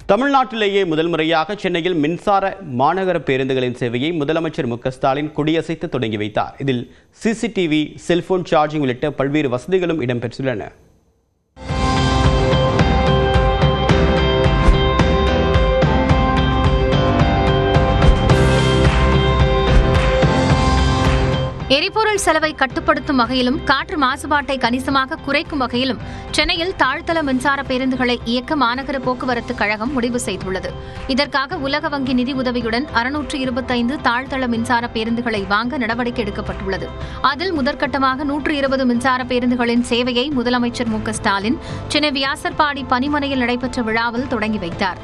தமிழ்நாட்டிலேயே முதல் முறையாக சென்னையில் மின்சார மாநகர பேருந்துகளின் சேவையை முதலமைச்சர் மு க ஸ்டாலின் கொடியசைத்து தொடங்கி வைத்தார். இதில் சிசிடிவி, செல்போன் சார்ஜிங் உள்ளிட்ட பல்வேறு வசதிகளும் இடம்பெற்றுள்ளன. எரிபொருள் செலவை கட்டுப்படுத்தும் வகையிலும் காற்று மாசுபாட்டை கணிசமாக குறைக்கும் வகையிலும் சென்னையில் தாழ்தள மின்சார பேருந்துகளை இயக்க மாநகர போக்குவரத்து கழகம் முடிவு செய்துள்ளது. இதற்காக உலக வங்கி நிதி உதவியுடன் 625 தாழ்தள மின்சார பேருந்துகளை வாங்க நடவடிக்கை எடுக்கப்பட்டுள்ளது. அதில் முதற்கட்டமாக 120 மின்சார பேருந்துகளின் சேவையை முதலமைச்சர் மு க ஸ்டாலின் சென்னை வியாசர்பாடி பணிமனையில் நடைபெற்ற விழாவில் தொடங்கி வைத்தார்.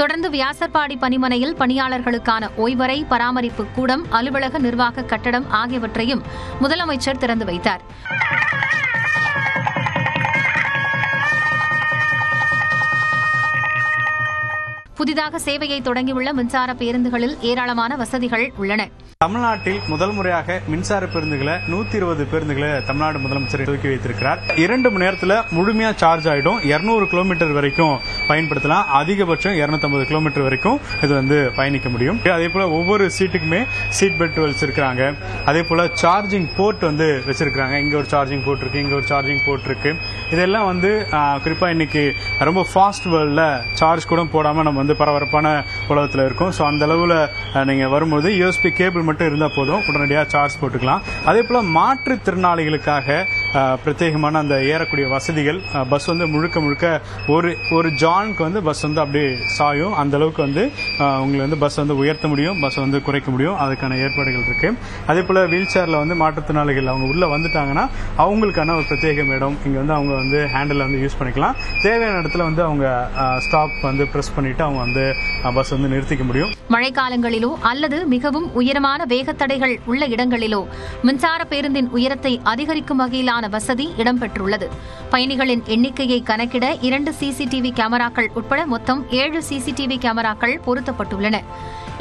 தொடர்ந்து வியாசர்பாடி பணிமனையில் பணியாளர்களுக்கான ஓய்வறை, பராமரிப்பு கூடம், அலுவலக நிர்வாக கட்டடம் ஆகியவற்றையும் முதலமைச்சர் திறந்து வைத்தார். புதிதாக சேவையை தொடங்கியுள்ள மின்சார பேருந்துகளில் ஏராளமான வசதிகள் உள்ளன. தமிழ்நாட்டில் முதல் முறையாக மின்சார பேருந்துகளை 120 பேருந்துகளை தமிழ்நாடு முதலமைச்சர் துவக்கி வைத்திருக்கிறார். 2 மணி நேரத்தில் முழுமையா சார்ஜ் ஆயிடும். 200 கிலோமீட்டர் வரைக்கும் பயன்படுத்தலாம். அதிகபட்சம் 250 கிலோமீட்டர் வரைக்கும் இது பயணிக்க முடியும். அதே போல ஒவ்வொரு சீட்டுக்குமே சீட் பெல்ட் வச்சிருக்காங்க. அதே போல சார்ஜிங் போர்ட் வச்சிருக்காங்க. இங்க ஒரு சார்ஜிங் போர்ட் இருக்கு, இங்க ஒரு சார்ஜிங் போர்ட் இருக்கு. இதெல்லாம் குறிப்பா இன்னைக்கு ரொம்ப ஃபாஸ்ட் வேர்ல்ட்ல சார்ஜ் கூட போடாம நம்ம பரபரப்பான உலகத்தில் இருக்கும். ஸோ அந்த அளவில் நீங்கள் வரும்போது யூஎஸ்பி கேபிள் மட்டும் இருந்தால் போதும், உடனடியாக சார்ஜ் போட்டுக்கலாம். அதே போல் மாற்றுத்திறனாளிகளுக்காக பிரத்யேகமான அந்த ஏறக்கூடிய வசதிகள், பஸ் முழுக்க முழுக்க ஒரு ஜானுக்கு பஸ் அப்படியே சாயும். அந்த அளவுக்கு உங்களை பஸ் உயர்த்த முடியும், பஸ் குறைக்க முடியும். அதுக்கான ஏற்பாடுகள் இருக்கு. அதே போல் வீல் சேர்ல மாற்றுத்திறனாளிகள் அவங்க உள்ள வந்துட்டாங்கன்னா அவங்களுக்கான ஒரு பிரத்யேக இடம் இங்கே அவங்க ஹேண்டில் யூஸ் பண்ணிக்கலாம். தேவையான இடத்துல அவங்க ஸ்டாப் பிரஸ் பண்ணிட்டு அவங்க பஸ் நிறுத்திக்க முடியும். மழைக்காலங்களிலோ அல்லது மிகவும் உயரமான வேகத்தடைகள் உள்ள இடங்களிலோ மின்சார பேருந்தின் உயரத்தை அதிகரிக்கும் வகையிலான வசதி இடம்பெற்றுள்ளது. பயணிகளின் எண்ணிக்கையை கணக்கிட 2 சிசிடிவி கேமராக்கள் உட்பட மொத்தம் 7 சிசிடிவி கேமராக்கள் பொருத்தப்பட்டுள்ளன.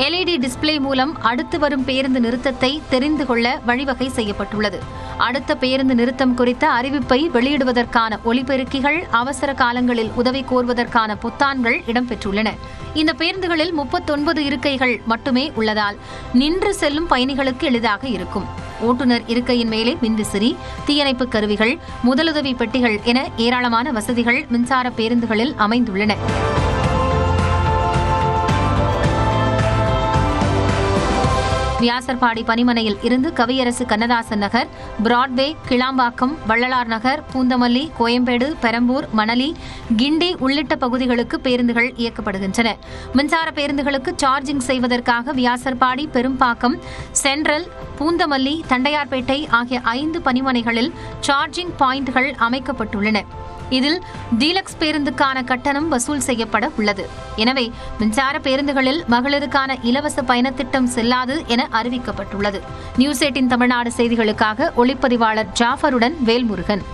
LED டிஸ்பிளே மூலம் அடுத்து வரும் பேருந்து நிறுத்தத்தை தெரிந்து கொள்ள வழிவகை செய்யப்பட்டுள்ளது. அடுத்த பேருந்து நிறுத்தம் குறித்த அறிவிப்பை வெளியிடுவதற்கான ஒலிபெருக்கிகள், அவசர காலங்களில் உதவி கோருவதற்கான பொத்தான்கள் இடம்பெற்றுள்ளன. இந்த பேருந்துகளில் 39 இருக்கைகள் மட்டுமே உள்ளதால் நின்று செல்லும் பயணிகளுக்கு எளிதாக இருக்கும். ஓட்டுநர் இருக்கையின் மேலே மின்விசிறி, தீயணைப்பு கருவிகள், முதலுதவி பெட்டிகள் என ஏராளமான வசதிகள் மின்சார பேருந்துகளில் அமைந்துள்ளன. வியாசர்பாடி பணிமனையில் இருந்து கவியரசு கண்ணதாசன் நகர், பிராட்வே, கிளாம்பாக்கம், வள்ளலார் நகர், பூந்தமல்லி, கோயம்பேடு, பெரம்பூர், மணலி, கிண்டி உள்ளிட்ட பகுதிகளுக்கு பேருந்துகள் இயக்கப்படுகின்றன. மின்சார பேருந்துகளுக்கு சார்ஜிங் செய்வதற்காக வியாசர்பாடி, பெரும்பாக்கம், சென்ட்ரல், பூந்தமல்லி, தண்டையார்பேட்டை ஆகிய 5 பணிமனைகளில் சார்ஜிங் பாயிண்ட்கள் அமைக்கப்பட்டுள்ளன. இதில் டீலக்ஸ் பேருந்துக்கான கட்டணம் வசூல் செய்யப்பட உள்ளது. எனவே மின்சார பேருந்துகளில் மகளிருக்கான இலவச பயணத்திட்டம் செல்லாது என அறிவிக்கப்பட்டுள்ளது. நியூஸ் 18 தமிழ்நாடு செய்திகளுக்காக ஒளிப்பதிவாளர் ஜாஃபருடன் வேல்முருகன்.